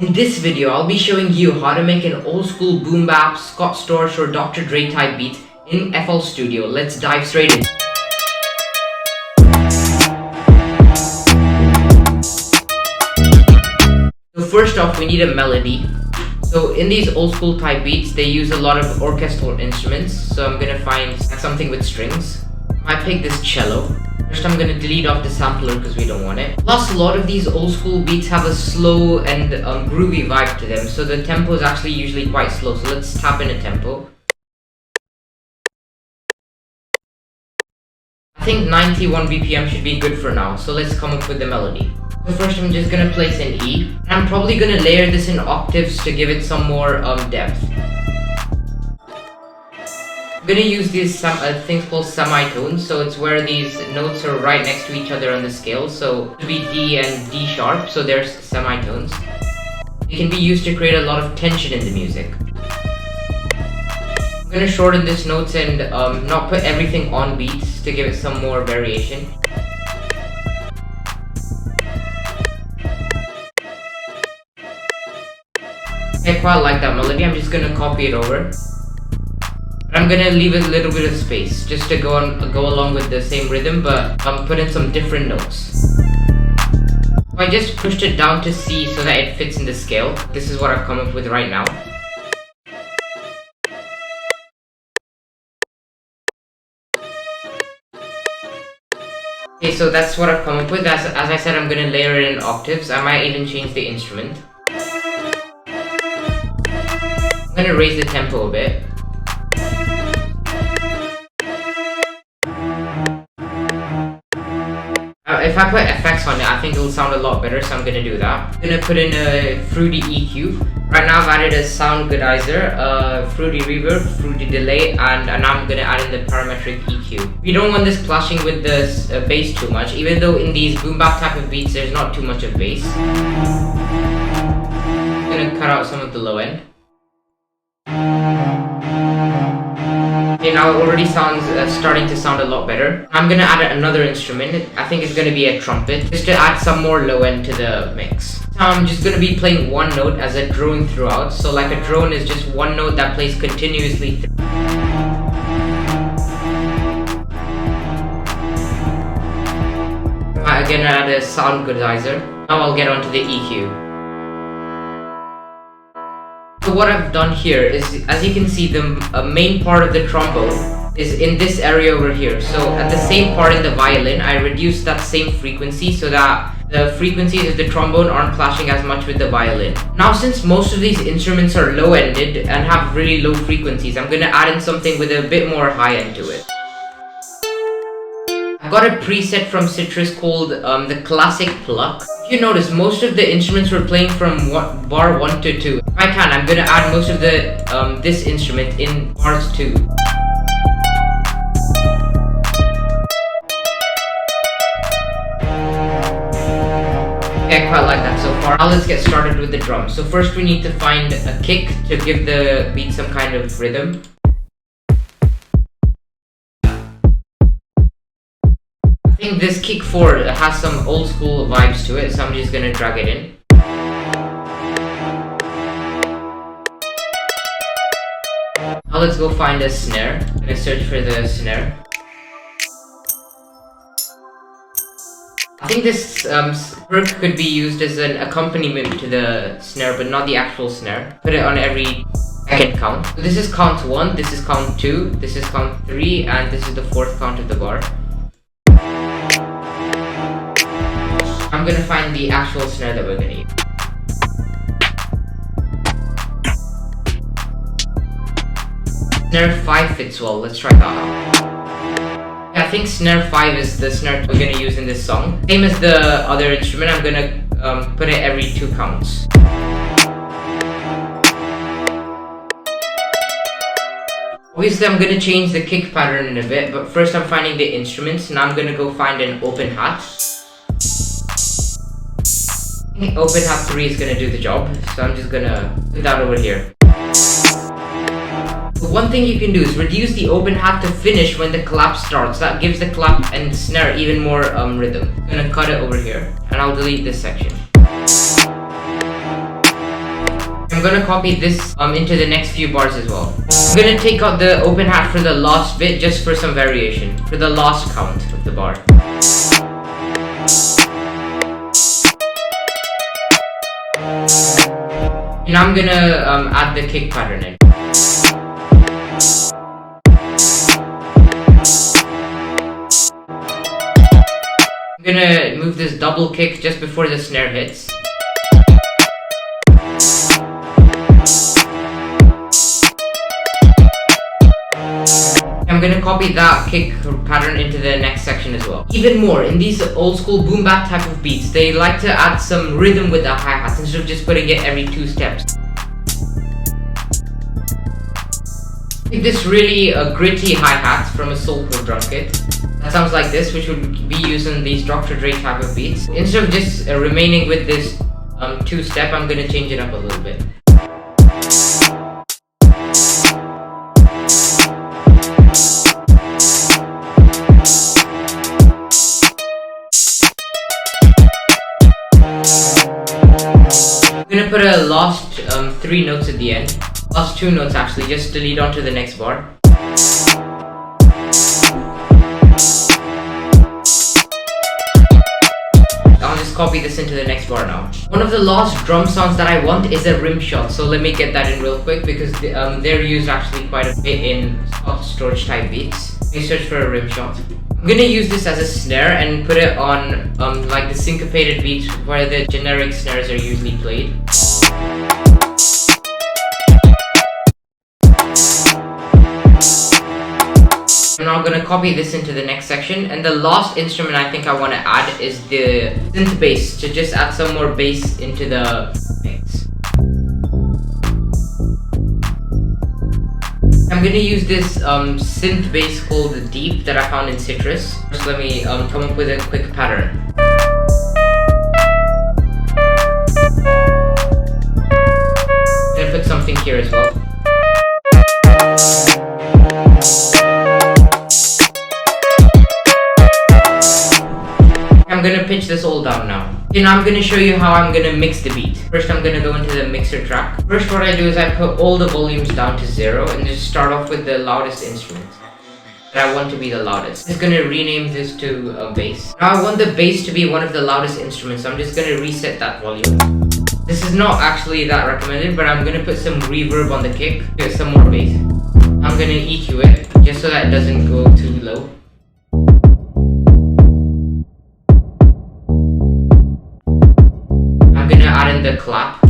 In this video, I'll be showing you how to make an old school boom bap, Scott Storch or Dr. Dre type beat in FL Studio. Let's dive straight in. So first off, we need a melody. So in these old school type beats, they use a lot of orchestral instruments. So I'm gonna find something with strings. I pick this cello. First I'm gonna delete off the sampler because we don't want it. Plus a lot of these old school beats have a slow and groovy vibe to them. So the tempo is actually usually quite slow. So let's tap in a tempo. I think 91 BPM should be good for now. So let's come up with the melody. So first I'm just gonna place an E. I'm probably gonna layer this in octaves to give it some more depth. I'm gonna use these things called semitones. So it's where these notes are right next to each other on the scale. So it would be D and D sharp. So there's semitones. It can be used to create a lot of tension in the music. I'm gonna shorten this notes and not put everything on beats to give it some more variation. I quite like that melody. I'm just gonna copy it over. But I'm gonna leave a little bit of space just to go along with the same rhythm, but put in some different notes. I just pushed it down to C so that it fits in the scale. This is what I've come up with right now. Okay, so that's what I've come up with. As I said, I'm gonna layer it in octaves. I might even change the instrument. I'm gonna raise the tempo a bit. If I put effects on it, I think it will sound a lot better, so I'm gonna do that. I'm gonna put in a fruity EQ. Right now I've added a sound qualizer, fruity reverb, fruity delay, and now I'm gonna add in the parametric EQ. We don't want this clashing with the bass too much, even though in these boom bap type of beats there's not too much of bass. I'm gonna cut out some of the low end. Okay, now it already sounds starting to sound a lot better. I'm gonna add another instrument. I think it's gonna be a trumpet, just to add some more low end to the mix. Now I'm just gonna be playing one note as a drone throughout. So like a drone is just one note that plays continuously. I'm gonna add a sound qualizer. Now I'll get onto the EQ. So what I've done here is, as you can see, the main part of the trombone is in this area over here. So at the same part in the violin, I reduced that same frequency so that the frequencies of the trombone aren't clashing as much with the violin. Now since most of these instruments are low-ended and have really low frequencies, I'm gonna add in something with a bit more high end to it. I've got a preset from Citrus called the Classic Pluck. If you notice, most of the instruments were playing from bar 1 to 2. If I can, I'm gonna add most of the this instrument in bars 2. Okay, I quite like that so far. Now let's get started with the drums. So first we need to find a kick to give the beat some kind of rhythm. I think this kick 4 has some old school vibes to it, so I'm just gonna drag it in. Now let's go find a snare. I'm gonna search for the snare. I think this perk could be used as an accompaniment to the snare, but not the actual snare. Put it on every second count. So this is count 1, this is count 2, this is count 3, and this is the 4th count of the bar. I'm gonna find the actual snare that we're gonna use. Snare 5 fits well, let's try that out. I think snare 5 is the snare we're gonna use in this song. Same as the other instrument, I'm gonna put it every 2 counts. Obviously I'm gonna change the kick pattern in a bit, but first I'm finding the instruments. Now I'm gonna go find an open hat. I think open hat 3 is gonna do the job, so I'm just gonna put that over here. One thing you can do is reduce the open hat to finish when the clap starts. That gives the clap and snare even more rhythm. I'm gonna cut it over here, and I'll delete this section. I'm gonna copy this into the next few bars as well. I'm gonna take out the open hat for the last bit just for some variation, for the last count of the bar. And I'm gonna add the kick pattern in. I'm gonna move this double kick just before the snare hits. I'm gonna copy that kick pattern into the next section as well. Even more, in these old school boom bap type of beats, they like to add some rhythm with the hi-hats instead of just putting it every 2 steps. Take this really gritty hi-hat from a soulful drum kit. That sounds like this, which would be used in these Dr. Dre type of beats. Instead of just remaining with this 2-step, I'm gonna change it up a little bit. I'm gonna put a last 3 notes at the end. Last 2 notes actually, just to lead on to the next bar. I'll just copy this into the next bar now. One of the last drum sounds that I want is a rim shot, so let me get that in real quick because they're used actually quite a bit in Storch type beats. Let me search for a rim shot. I'm gonna use this as a snare and put it on like the syncopated beats where the generic snares are usually played. I'm now gonna copy this into the next section, and the last instrument I think I want to add is the synth bass, to just add some more bass into the mix. I'm gonna use this synth bass called Deep that I found in Citrus. First let me come up with a quick pattern. I'm gonna put something here as well. I'm gonna pitch this all down now. And I'm gonna show you how I'm gonna mix the beat. First I'm gonna go into the mixer track. First what I do is I put all the volumes down to 0 and just start off with the loudest instrument that I want to be the loudest. I'm just gonna rename this to a bass. Now I want the bass to be one of the loudest instruments, so I'm just gonna reset that volume. This is not actually that recommended, but I'm gonna put some reverb on the kick, get some more bass. I'm gonna EQ it just so that it doesn't go too low. I'm gonna add in the clap,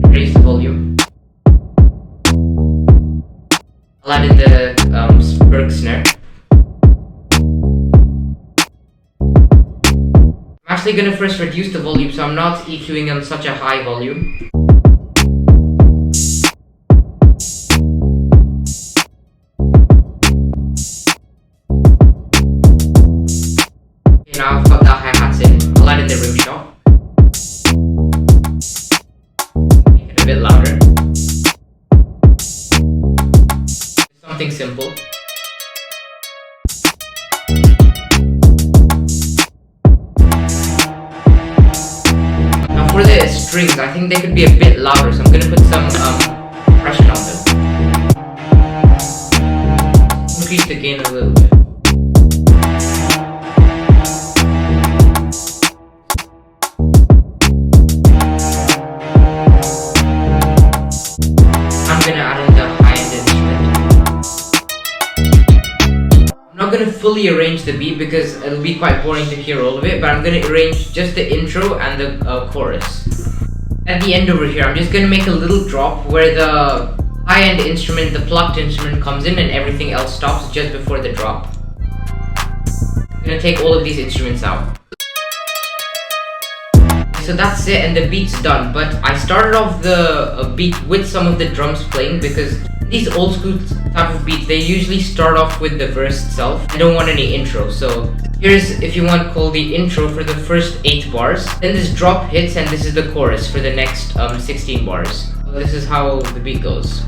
raise the volume. I'll add in the perk snare. I'm actually gonna first reduce the volume so I'm not EQing on such a high volume. Okay, now I've got the hi-hats in. I'll add in the rim shot. A bit louder. Something simple. Now for the strings, I think they could be a bit louder, so I'm gonna put some compression on them. Increase the gain a little bit. I'm gonna add in the high-end instrument. I'm not gonna fully arrange the beat because it'll be quite boring to hear all of it, but I'm gonna arrange just the intro and the chorus. At the end over here, I'm just gonna make a little drop where the high-end instrument, the plucked instrument, comes in and everything else stops just before the drop. I'm gonna take all of these instruments out. So that's it, and the beat's done. But I started off the beat with some of the drums playing because these old school type of beats, they usually start off with the verse itself. I don't want any intro, so here's, if you want, call the intro for the first 8 bars. Then this drop hits and this is the chorus for the next 16 bars. So this is how the beat goes.